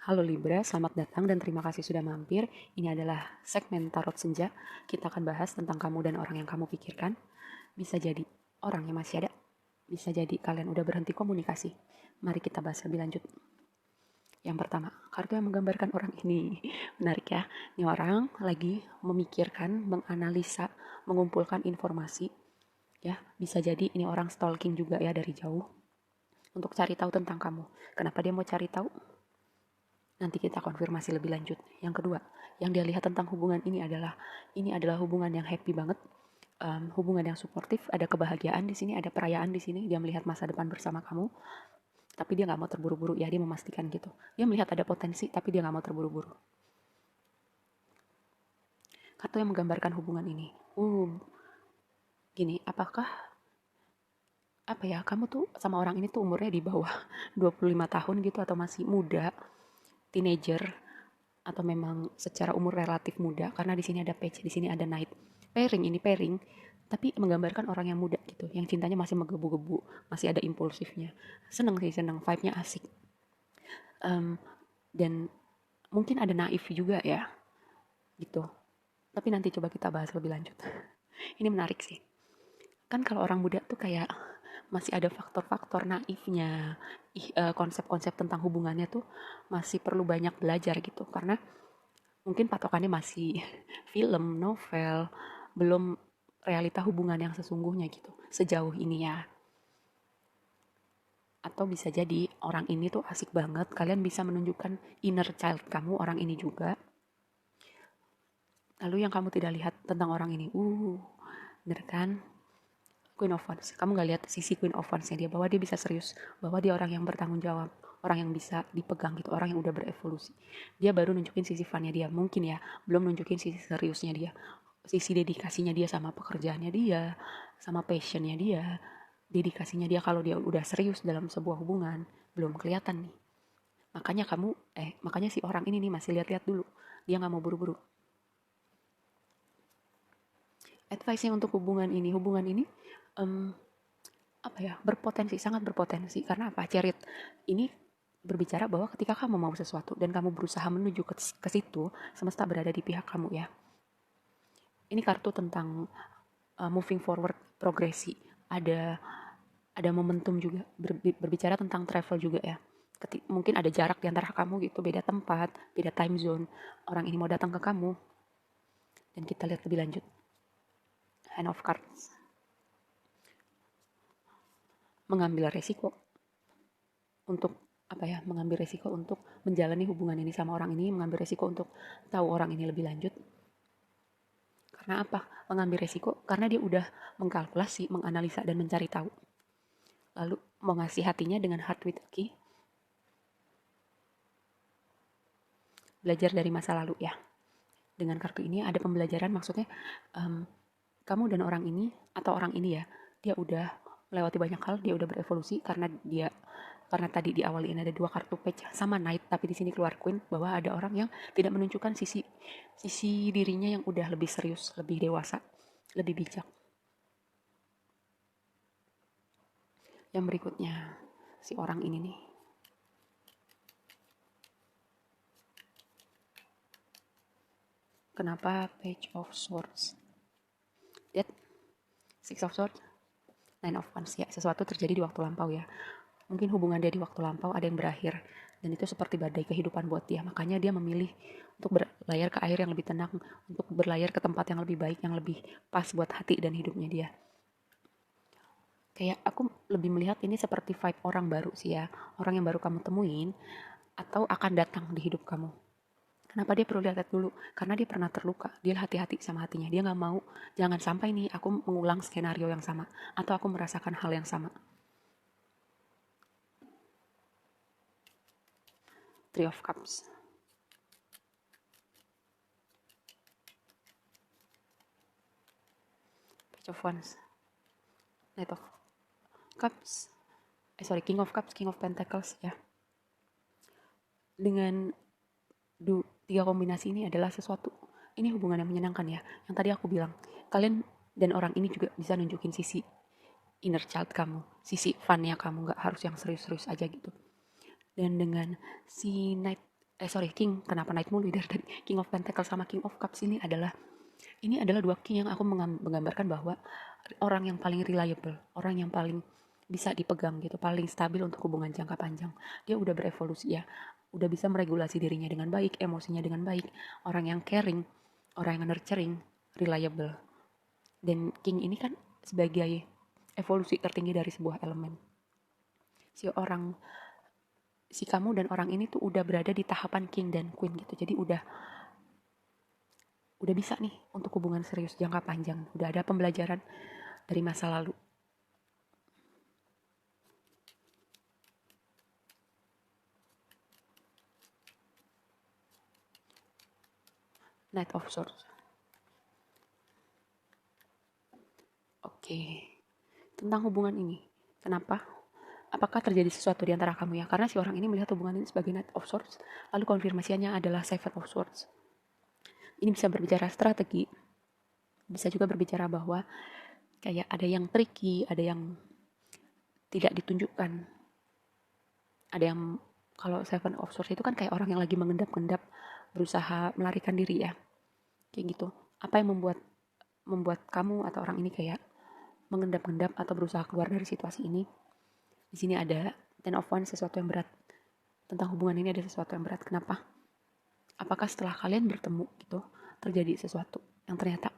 Halo Libra, selamat datang dan terima kasih sudah mampir. Ini adalah segmen Tarot Senja. Kita akan bahas tentang kamu dan orang yang kamu pikirkan. Bisa jadi orang yang masih ada, bisa jadi kalian udah berhenti komunikasi. Mari kita bahas lebih lanjut. Yang pertama, kartu yang menggambarkan orang ini. Menarik ya, ini orang lagi memikirkan, menganalisa, mengumpulkan informasi. Ya, bisa jadi ini orang stalking juga ya dari jauh. Untuk cari tahu tentang kamu. Kenapa dia mau cari tahu? Nanti kita konfirmasi lebih lanjut. Yang kedua, yang dia lihat tentang hubungan ini adalah hubungan yang happy banget, hubungan yang suportif, ada kebahagiaan di sini, ada perayaan di sini. Dia melihat masa depan bersama kamu, tapi dia nggak mau terburu-buru ya. Dia memastikan gitu. Dia melihat ada potensi, tapi dia nggak mau terburu-buru. Kartu yang menggambarkan hubungan ini. Gini, apakah apa ya, kamu tuh sama orang ini tuh umurnya di bawah 25 tahun gitu atau masih muda, teenager, atau memang secara umur relatif muda, karena di sini ada page, di sini ada night. Pairing, tapi menggambarkan orang yang muda gitu, yang cintanya masih menggebu-gebu, masih ada impulsifnya. Seneng sih, seneng, vibe-nya asik. Dan mungkin ada naif juga ya, gitu. Tapi nanti coba kita bahas lebih lanjut. Ini menarik sih. Kan kalau orang muda tuh kayak masih ada faktor-faktor naifnya, konsep-konsep tentang hubungannya tuh masih perlu banyak belajar gitu, karena mungkin patokannya masih film, novel, belum realita hubungan yang sesungguhnya gitu, sejauh ini ya. Atau bisa jadi orang ini tuh asik banget, kalian bisa menunjukkan inner child kamu, orang ini juga. Lalu yang kamu tidak lihat tentang orang ini, bener kan? Queen of Wands, kamu gak lihat sisi Queen of Wands-nya dia, bahwa dia bisa serius, bahwa dia orang yang bertanggung jawab, orang yang bisa dipegang gitu, orang yang udah berevolusi. Dia baru nunjukin sisi fun-nya dia, mungkin ya, belum nunjukin sisi seriusnya dia, sisi dedikasinya dia sama pekerjaannya dia, sama passionnya dia, dedikasinya dia kalau dia udah serius dalam sebuah hubungan, belum kelihatan nih. Makanya si orang ini nih masih lihat-lihat dulu, dia nggak mau buru-buru. Advice-nya untuk hubungan ini berpotensi, sangat berpotensi. Karena apa? Cerit ini berbicara bahwa ketika kamu mau sesuatu dan kamu berusaha menuju ke situ, semesta berada di pihak kamu ya. Ini kartu tentang moving forward, progresi. Ada momentum juga, berbicara tentang travel juga ya. Mungkin ada jarak di antara kamu gitu, beda tempat, beda time zone. Orang ini mau datang ke kamu. Dan kita lihat lebih lanjut. Hand of Cards. Mengambil resiko untuk mengambil resiko untuk menjalani hubungan ini sama orang ini, mengambil resiko untuk tahu orang ini lebih lanjut. Karena apa? Mengambil resiko karena dia udah mengkalkulasi, menganalisa, dan mencari tahu. Lalu mau ngasih hatinya dengan heart with a key. Belajar dari masa lalu ya. Dengan kartu ini ada pembelajaran, maksudnya kamu dan orang ini, atau orang ini ya, dia udah melewati banyak hal, dia udah berevolusi karena tadi di awal ini ada 2 kartu page sama Knight, tapi di sini keluar Queen, bahwa ada orang yang tidak menunjukkan sisi dirinya yang udah lebih serius, lebih dewasa, lebih bijak. Yang berikutnya, si orang ini nih. Kenapa Page of Swords? Death, Six of Swords, Nine of Wands ya, sesuatu terjadi di waktu lampau ya. Mungkin hubungan dia di waktu lampau ada yang berakhir, dan itu seperti badai kehidupan buat dia. Makanya dia memilih untuk berlayar ke air yang lebih tenang, untuk berlayar ke tempat yang lebih baik, yang lebih pas buat hati dan hidupnya dia. Kayak aku lebih melihat ini seperti vibe orang baru sih ya, orang yang baru kamu temuin atau akan datang di hidup kamu. Kenapa dia perlu lihat dulu? Karena dia pernah terluka, dia hati-hati sama hatinya, dia nggak mau, jangan sampai nih aku mengulang skenario yang sama, atau aku merasakan hal yang sama. Three of Cups. Page of Wands. Knight of Cups. King of Cups, King of Pentacles ya. Dengan 3 kombinasi ini adalah sesuatu, ini hubungan yang menyenangkan ya. Yang tadi aku bilang, kalian dan orang ini juga bisa nunjukin sisi inner child kamu, sisi fun-nya kamu, gak harus yang serius-serius aja gitu. Dan dengan si Knight King, kenapa naik mulu dari tadi? King of Pentacles sama King of Cups ini adalah dua king yang aku menggambarkan bahwa orang yang paling reliable, orang yang paling bisa dipegang gitu, paling stabil untuk hubungan jangka panjang. Dia udah berevolusi ya, udah bisa meregulasi dirinya dengan baik, emosinya dengan baik, orang yang caring, orang yang nurturing, reliable. Dan king ini kan sebagai evolusi tertinggi dari sebuah elemen. Si kamu dan orang ini tuh udah berada di tahapan king dan queen gitu. Jadi udah bisa nih untuk hubungan serius jangka panjang. Udah ada pembelajaran dari masa lalu. Knight of Swords. Oke. Tentang hubungan ini. Kenapa? Apakah terjadi sesuatu di antara kamu ya? Karena si orang ini melihat hubungan ini sebagai Knight of Swords. Lalu konfirmasinya adalah Seven of Swords. Ini bisa berbicara strategi. Bisa juga berbicara bahwa kayak ada yang tricky, ada yang tidak ditunjukkan. Ada yang kalau Seven of Swords itu kan kayak orang yang lagi mengendap-endap, berusaha melarikan diri ya. Kayak gitu. Apa yang membuat kamu atau orang ini kayak mengendap-endap atau berusaha keluar dari situasi ini? Di sini ada Ten of Wands, sesuatu yang berat. Tentang hubungan ini ada sesuatu yang berat. Kenapa? Apakah setelah kalian bertemu gitu terjadi sesuatu yang ternyata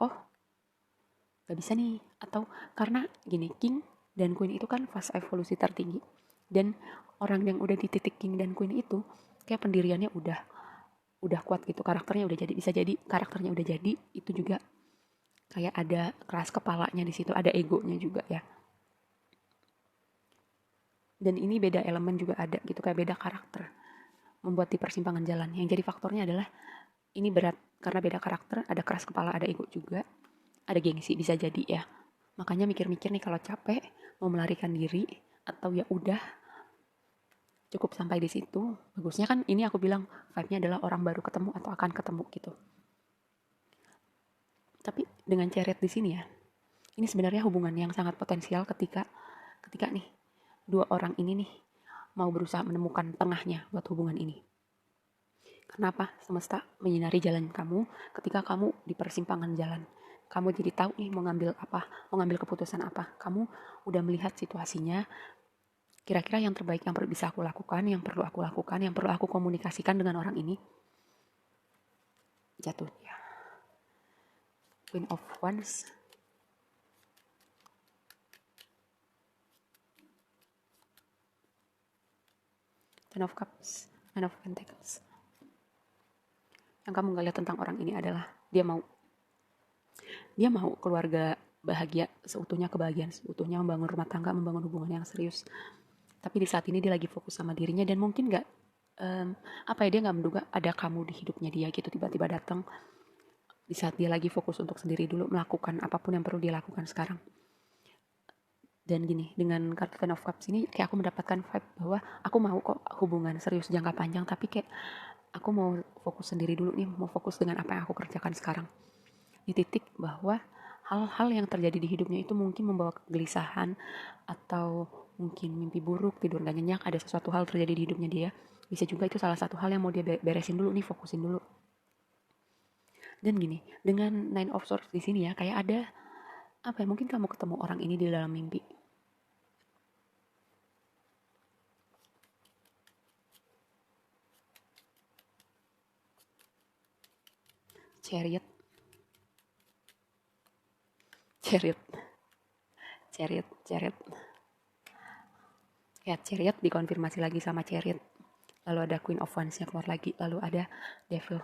gak bisa nih, atau karena gini, king dan queen itu kan fase evolusi tertinggi, dan orang yang udah di titik king dan queen itu kayak pendiriannya udah kuat gitu, karakternya udah jadi, bisa jadi karakternya udah jadi, itu juga kayak ada keras kepalanya di situ, ada egonya juga ya. Dan ini beda elemen juga ada gitu, kayak beda karakter, membuat di persimpangan jalan. Yang jadi faktornya adalah ini berat karena beda karakter, ada keras kepala, ada ego juga, ada gengsi, bisa jadi ya. Makanya mikir-mikir nih, kalau capek mau melarikan diri atau ya udah cukup sampai di situ. Bagusnya kan ini aku bilang vibe-nya adalah orang baru ketemu atau akan ketemu gitu. Tapi dengan Chariot di sini ya, ini sebenarnya hubungan yang sangat potensial ketika nih dua orang ini nih mau berusaha menemukan tengahnya buat hubungan ini. Kenapa? Semesta menyinari jalan kamu ketika kamu di persimpangan jalan. Kamu jadi tahu nih mau ngambil apa, mau ngambil keputusan apa. Kamu udah melihat situasinya, kira-kira yang terbaik yang bisa aku lakukan, yang perlu aku lakukan, yang perlu aku komunikasikan dengan orang ini. Jatuh ya. Queen of Wands. Ten of Cups. Man of Pentacles. Yang kamu gak lihat tentang orang ini adalah dia mau keluarga bahagia seutuhnya, kebahagiaan seutuhnya, membangun rumah tangga, membangun hubungan yang serius. Tapi di saat ini dia lagi fokus sama dirinya, dan mungkin dia nggak menduga ada kamu di hidupnya dia gitu, tiba-tiba datang di saat dia lagi fokus untuk sendiri dulu, melakukan apapun yang perlu dia lakukan sekarang. Dan gini, dengan kartu Ten of Cups ini kayak aku mendapatkan vibe bahwa aku mau kok hubungan serius jangka panjang, tapi kayak aku mau fokus sendiri dulu nih, mau fokus dengan apa yang aku kerjakan sekarang. Di titik bahwa hal-hal yang terjadi di hidupnya itu mungkin membawa kegelisahan atau mungkin mimpi buruk, tidur gak nyenyak, ada sesuatu hal terjadi di hidupnya dia. Bisa juga itu salah satu hal yang mau dia beresin dulu nih, fokusin dulu. Dan gini, dengan Nine of Swords di sini ya, kayak ada apa ya, mungkin kamu ketemu orang ini di dalam mimpi. Chariot. Ya, Chariot dikonfirmasi lagi sama Chariot. Lalu ada Queen of Wands-nya keluar lagi, lalu ada Devil.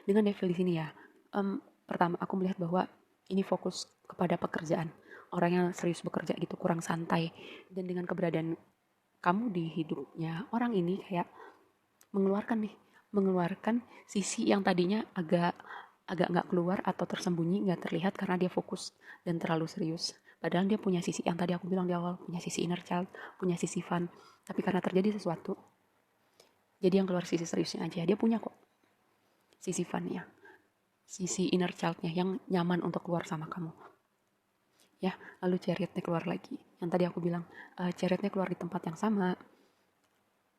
Dengan Devil di sini ya, pertama aku melihat bahwa ini fokus kepada pekerjaan. Orang yang serius bekerja gitu, kurang santai. Dan dengan keberadaan kamu di hidupnya orang ini kayak mengeluarkan sisi yang tadinya agak nggak keluar atau tersembunyi, nggak terlihat karena dia fokus dan terlalu serius. Padahal dia punya sisi yang tadi aku bilang di awal, punya sisi inner child, punya sisi fun. Tapi karena terjadi sesuatu, jadi yang keluar sisi seriusnya aja. Dia punya kok sisi funnya, sisi inner child-nya yang nyaman untuk keluar sama kamu. Ya, lalu Chariot-nya keluar lagi. Yang tadi aku bilang, Chariot-nya keluar di tempat yang sama.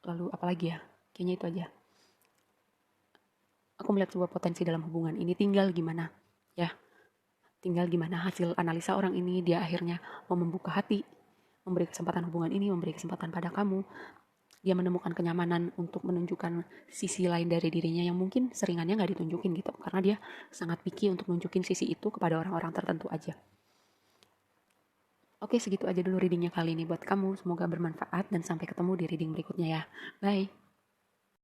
Lalu apalagi ya? Kayaknya itu aja. Aku melihat sebuah potensi dalam hubungan ini, tinggal gimana ya, tinggal gimana hasil analisa orang ini. Dia akhirnya mau membuka hati, memberi kesempatan hubungan ini, memberi kesempatan pada kamu. Dia menemukan kenyamanan untuk menunjukkan sisi lain dari dirinya yang mungkin seringannya nggak ditunjukin gitu, karena dia sangat picky untuk nunjukin sisi itu kepada orang-orang tertentu aja. Oke, segitu aja dulu readingnya kali ini buat kamu. Semoga bermanfaat dan sampai ketemu di reading berikutnya ya. Bye.